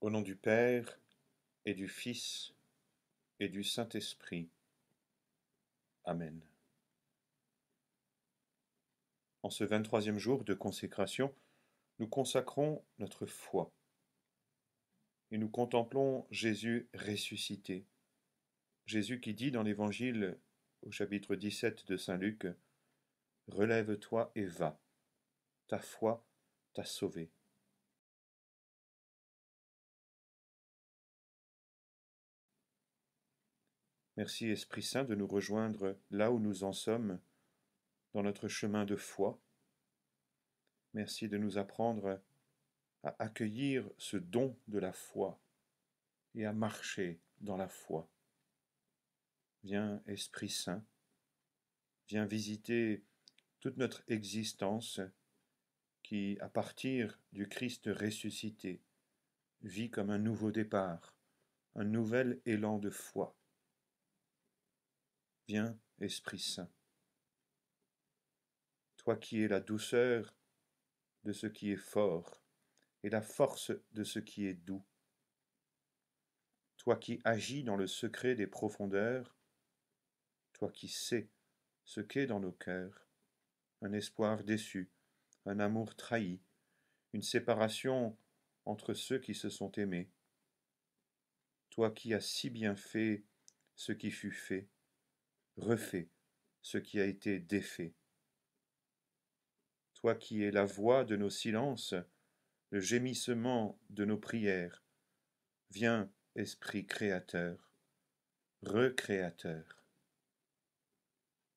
Au nom du Père, et du Fils, et du Saint-Esprit. Amen. En ce 23e jour de consécration, nous consacrons notre foi. Et nous contemplons Jésus ressuscité. Jésus qui dit dans l'Évangile, au chapitre 17 de Saint Luc, « Relève-toi et va, ta foi t'a sauvé. » Merci Esprit Saint de nous rejoindre là où nous en sommes, dans notre chemin de foi. Merci de nous apprendre à accueillir ce don de la foi et à marcher dans la foi. Viens Esprit Saint, viens visiter toute notre existence qui, à partir du Christ ressuscité, vit comme un nouveau départ, un nouvel élan de foi. Viens Esprit Saint, toi qui es la douceur de ce qui est fort et la force de ce qui est doux, toi qui agis dans le secret des profondeurs, toi qui sais ce qu'est dans nos cœurs, un espoir déçu, un amour trahi, une séparation entre ceux qui se sont aimés. Toi qui as si bien fait ce qui fut fait, refais ce qui a été défait. Toi qui es la voix de nos silences, le gémissement de nos prières, viens, Esprit créateur, recréateur.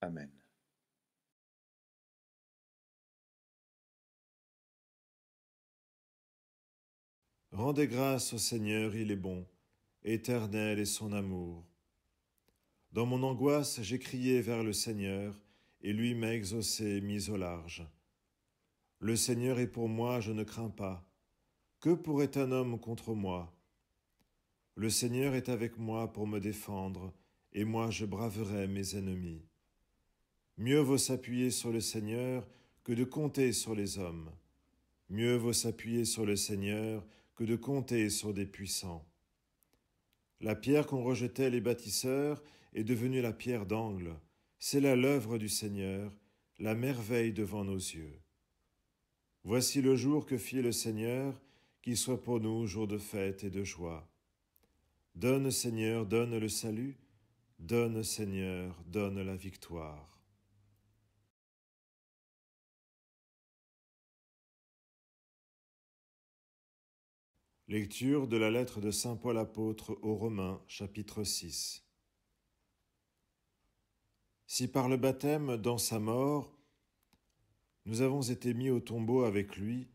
Amen. Rendez grâce au Seigneur, il est bon, éternel est son amour. Dans mon angoisse, j'ai crié vers le Seigneur, et lui m'a exaucé, mis au large. Le Seigneur est pour moi, je ne crains pas. Que pourrait un homme contre moi? Le Seigneur est avec moi pour me défendre, et moi je braverai mes ennemis. Mieux vaut s'appuyer sur le Seigneur que de compter sur les hommes. Mieux vaut s'appuyer sur le Seigneur que de compter sur des puissants. La pierre qu'ont rejetait les bâtisseurs est devenue la pierre d'angle. C'est là l'œuvre du Seigneur, la merveille devant nos yeux. Voici le jour que fit le Seigneur, qu'il soit pour nous jour de fête et de joie. Donne, Seigneur, donne le salut. Donne, Seigneur, donne la victoire. Lecture de la lettre de saint Paul apôtre aux Romains, chapitre 6. Si par le baptême, dans sa mort, nous avons été mis au tombeau avec lui,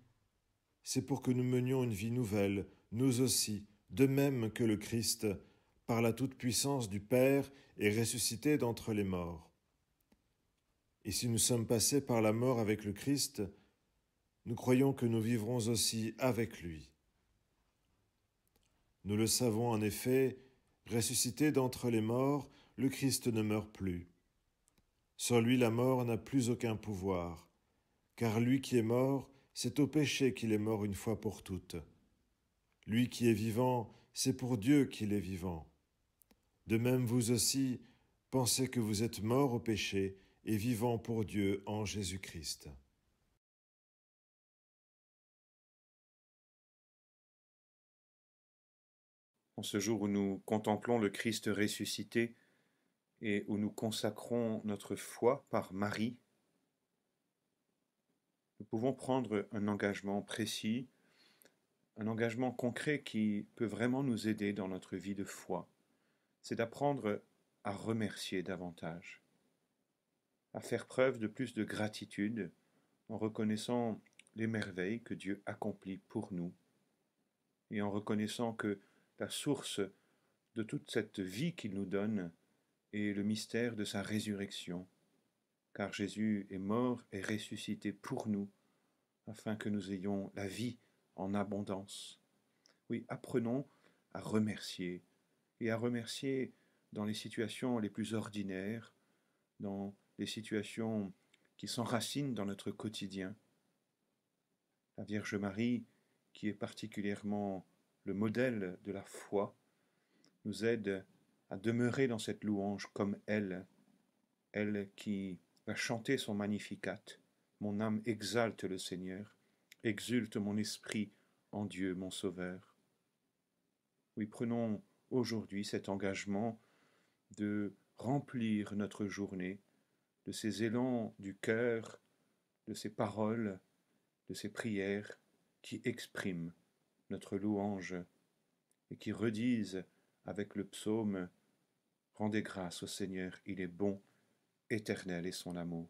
c'est pour que nous menions une vie nouvelle, nous aussi, de même que le Christ, par la toute-puissance du Père, est ressuscité d'entre les morts. Et si nous sommes passés par la mort avec le Christ, nous croyons que nous vivrons aussi avec lui. Nous le savons en effet, ressuscité d'entre les morts, le Christ ne meurt plus. Sur lui la mort n'a plus aucun pouvoir, car lui qui est mort, c'est au péché qu'il est mort une fois pour toutes. Lui qui est vivant, c'est pour Dieu qu'il est vivant. De même vous aussi, pensez que vous êtes morts au péché et vivants pour Dieu en Jésus-Christ. En ce jour où nous contemplons le Christ ressuscité et où nous consacrons notre foi par Marie, nous pouvons prendre un engagement précis, un engagement concret qui peut vraiment nous aider dans notre vie de foi. C'est d'apprendre à remercier davantage, à faire preuve de plus de gratitude en reconnaissant les merveilles que Dieu accomplit pour nous et en reconnaissant que la source de toute cette vie qu'il nous donne est le mystère de sa résurrection, car Jésus est mort et ressuscité pour nous, afin que nous ayons la vie en abondance. Oui, apprenons à remercier, et à remercier dans les situations les plus ordinaires, dans les situations qui s'enracinent dans notre quotidien. La Vierge Marie, qui est particulièrement le modèle de la foi, nous aide à demeurer dans cette louange comme elle, elle qui va chanter son Magnificat. Mon âme exalte le Seigneur, exulte mon esprit en Dieu mon Sauveur. Oui, prenons aujourd'hui cet engagement de remplir notre journée de ces élans du cœur, de ces paroles, de ces prières qui expriment notre louange et qui redisent avec le psaume « Rendez grâce au Seigneur, il est bon, éternel est son amour ».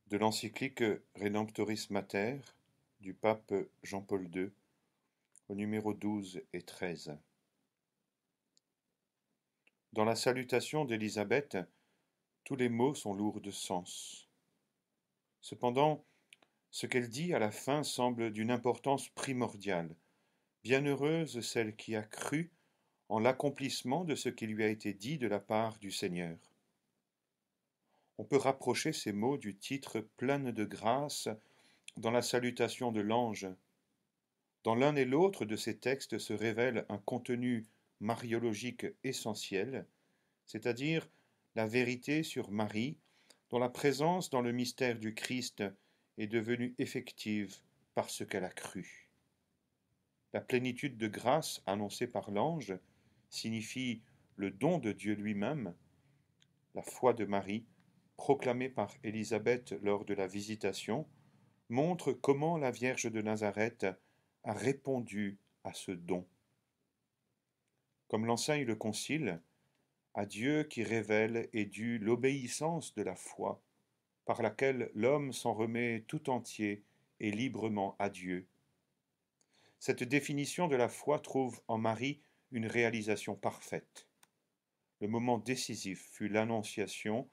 De l'encyclique Redemptoris Mater du pape Jean-Paul II, au numéro 12 et 13. Dans la salutation d'Élisabeth, tous les mots sont lourds de sens. Cependant, ce qu'elle dit à la fin semble d'une importance primordiale. Bienheureuse celle qui a cru en l'accomplissement de ce qui lui a été dit de la part du Seigneur. On peut rapprocher ces mots du titre pleine de grâce dans la salutation de l'ange. Dans l'un et l'autre de ces textes se révèle un contenu mariologique essentiel, c'est-à-dire la vérité sur Marie, dont la présence dans le mystère du Christ est devenue effective par ce qu'elle a cru. La plénitude de grâce annoncée par l'ange signifie le don de Dieu lui-même. La foi de Marie, proclamée par Élisabeth lors de la visitation, montre comment la Vierge de Nazareth a répondu à ce don. Comme l'enseigne le Concile, à Dieu qui révèle est due l'obéissance de la foi, par laquelle l'homme s'en remet tout entier et librement à Dieu. Cette définition de la foi trouve en Marie une réalisation parfaite. Le moment décisif fut l'Annonciation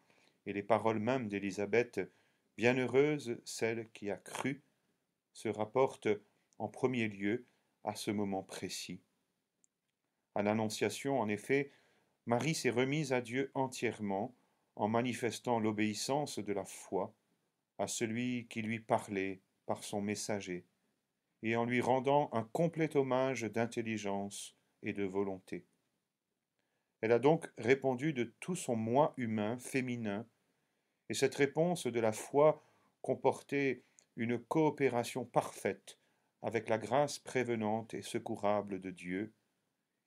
et les paroles mêmes d'Élisabeth, « Bienheureuse celle qui a cru », se rapportent en premier lieu à ce moment précis. À l'Annonciation, en effet, Marie s'est remise à Dieu entièrement en manifestant l'obéissance de la foi à celui qui lui parlait par son messager et en lui rendant un complet hommage d'intelligence et de volonté. Elle a donc répondu de tout son moi humain, féminin, et cette réponse de la foi comportait une coopération parfaite avec la grâce prévenante et secourable de Dieu,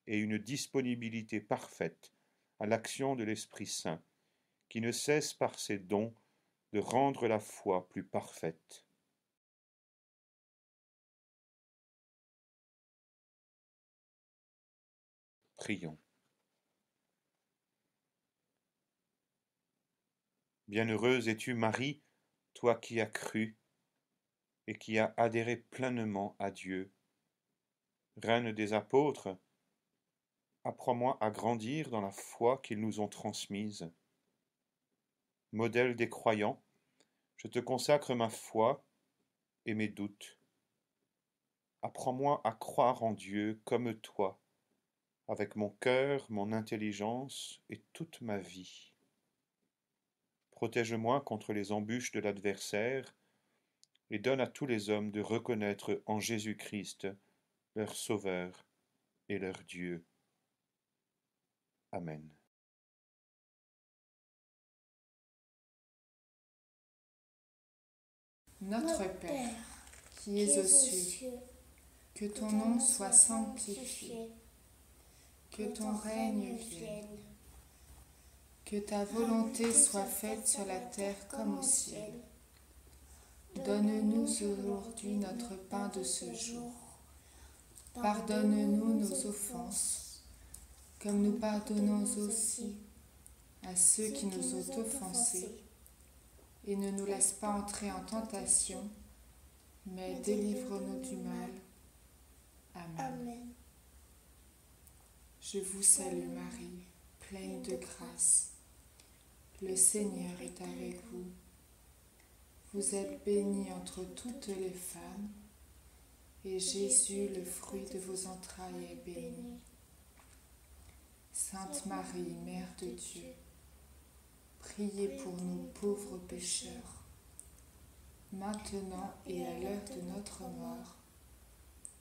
et une disponibilité parfaite à l'action de l'Esprit Saint, qui ne cesse par ses dons de rendre la foi plus parfaite. Prions. Bienheureuse es-tu, Marie, toi qui as cru et qui as adhéré pleinement à Dieu. Reine des apôtres, apprends-moi à grandir dans la foi qu'ils nous ont transmise. Modèle des croyants, je te consacre ma foi et mes doutes. Apprends-moi à croire en Dieu comme toi, avec mon cœur, mon intelligence et toute ma vie. Protège-moi contre les embûches de l'adversaire et donne à tous les hommes de reconnaître en Jésus-Christ leur Sauveur et leur Dieu. Amen. Notre Père, qui es aux cieux, que ton nom soit sanctifié, que ton règne vienne, que ta volonté soit faite sur la terre comme au ciel. Donne-nous aujourd'hui notre pain de ce jour. Pardonne-nous nos offenses, comme nous pardonnons aussi à ceux qui nous ont offensés. Et ne nous laisse pas entrer en tentation, mais délivre-nous du mal. Amen. Je vous salue Marie, pleine de grâce. Le Seigneur est avec vous. Vous êtes bénie entre toutes les femmes, et Jésus, le fruit de vos entrailles, est béni. Sainte Marie, Mère de Dieu, priez pour nous pauvres pécheurs, maintenant et à l'heure de notre mort.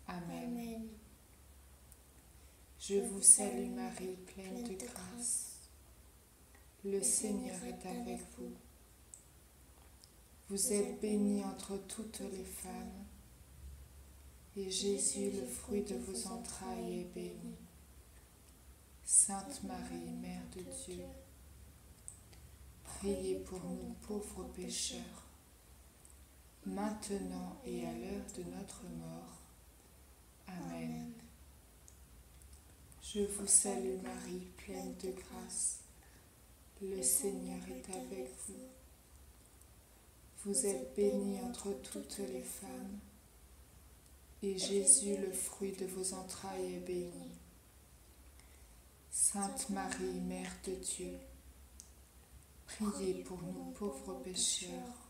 Amen. Je vous salue Marie, pleine de grâce. Le Seigneur est avec vous. Vous êtes bénie entre toutes les femmes, et Jésus, le fruit de vos entrailles, est béni. Sainte Marie, Mère de Dieu, priez pour nous pauvres pécheurs, maintenant et à l'heure de notre mort. Amen. Je vous salue Marie, pleine de grâce. Le Seigneur est avec vous. Vous êtes bénie entre toutes les femmes, et Jésus, le fruit de vos entrailles, est béni. Sainte Marie, Mère de Dieu, priez pour nous pauvres pécheurs,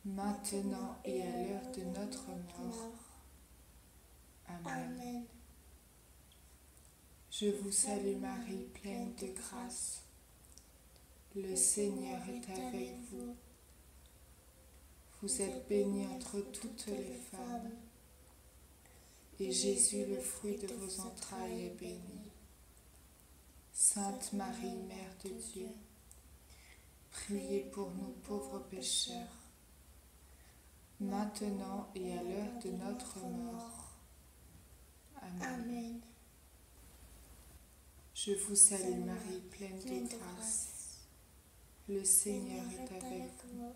maintenant et à l'heure de notre mort. Amen. Je vous salue Marie, pleine de grâce. Le Seigneur est avec vous. Vous êtes bénie entre toutes les femmes, et Jésus, le fruit de vos entrailles, est béni. Sainte Marie, Mère de Dieu, priez pour nous pauvres pécheurs, maintenant et à l'heure de notre mort. Amen. Je vous salue Marie, pleine de grâce. Le Seigneur est avec vous.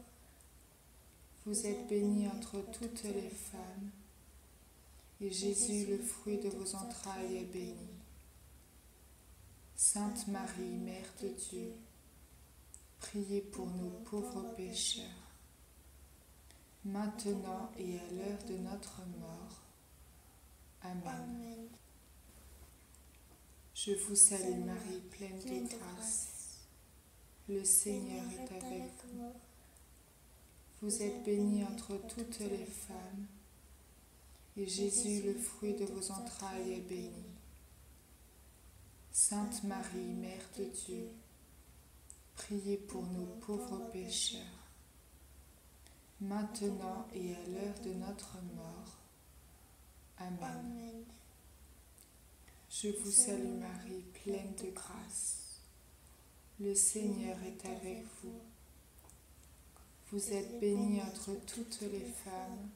Vous êtes bénie entre toutes les femmes, et Jésus, le fruit de vos entrailles, est béni. Sainte Marie, Mère de Dieu, priez pour nous pauvres pécheurs, maintenant et à l'heure de notre mort. Amen. Je vous salue Marie, pleine de grâce. Le Seigneur est avec vous. Vous êtes bénie entre toutes les femmes, et Jésus, le fruit de vos entrailles, est béni. Sainte Marie, Mère de Dieu, priez pour nous pauvres pécheurs, maintenant et à l'heure de notre mort. Amen. Je vous salue Marie, pleine de grâce. Le Seigneur est avec vous. Vous êtes bénie entre toutes les femmes,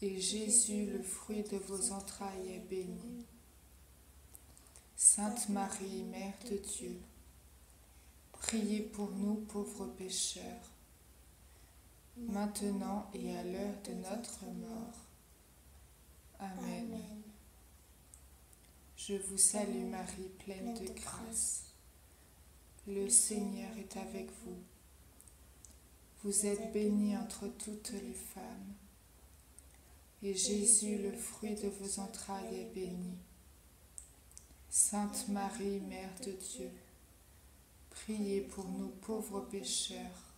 et Jésus, le fruit de vos entrailles, est béni. Sainte Marie, Mère de Dieu, priez pour nous pauvres pécheurs, maintenant et à l'heure de notre mort. Amen. Je vous salue Marie, pleine de grâce. Le Seigneur est avec vous. Vous êtes bénie entre toutes les femmes, et Jésus, le fruit de vos entrailles, est béni. Sainte Marie, Mère de Dieu, priez pour nous pauvres pécheurs,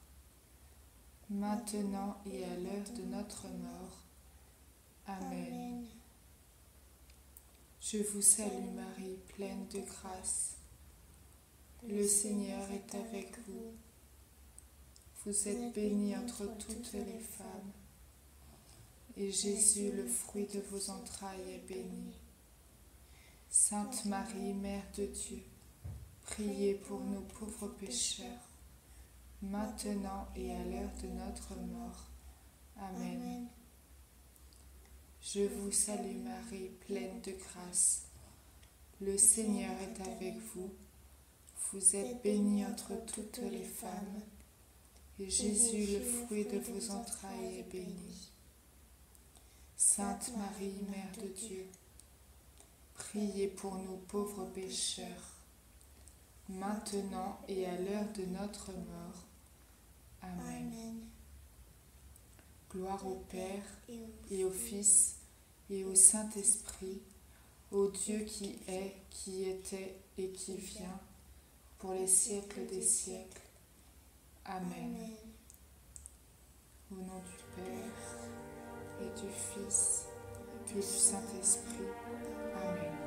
maintenant et à l'heure de notre mort. Amen. Je vous salue Marie, pleine de grâce. Le Seigneur est avec vous. Vous êtes bénie entre toutes les femmes, et Jésus, le fruit de vos entrailles, est béni. Sainte Marie, Mère de Dieu, priez pour nous pauvres pécheurs, maintenant et à l'heure de notre mort. Amen. Je vous salue Marie, pleine de grâce. Le Seigneur est avec vous. Vous êtes bénie entre toutes les femmes, et Jésus, le fruit de vos entrailles, est béni. Sainte Marie, Mère de Dieu, priez pour nous pauvres pécheurs, maintenant et à l'heure de notre mort. Amen. Gloire au Père et au Fils et au Saint-Esprit, au Dieu qui est, qui était et qui vient, pour les siècles des siècles. Amen. Au nom du Père et du Fils et du Saint-Esprit. Amen.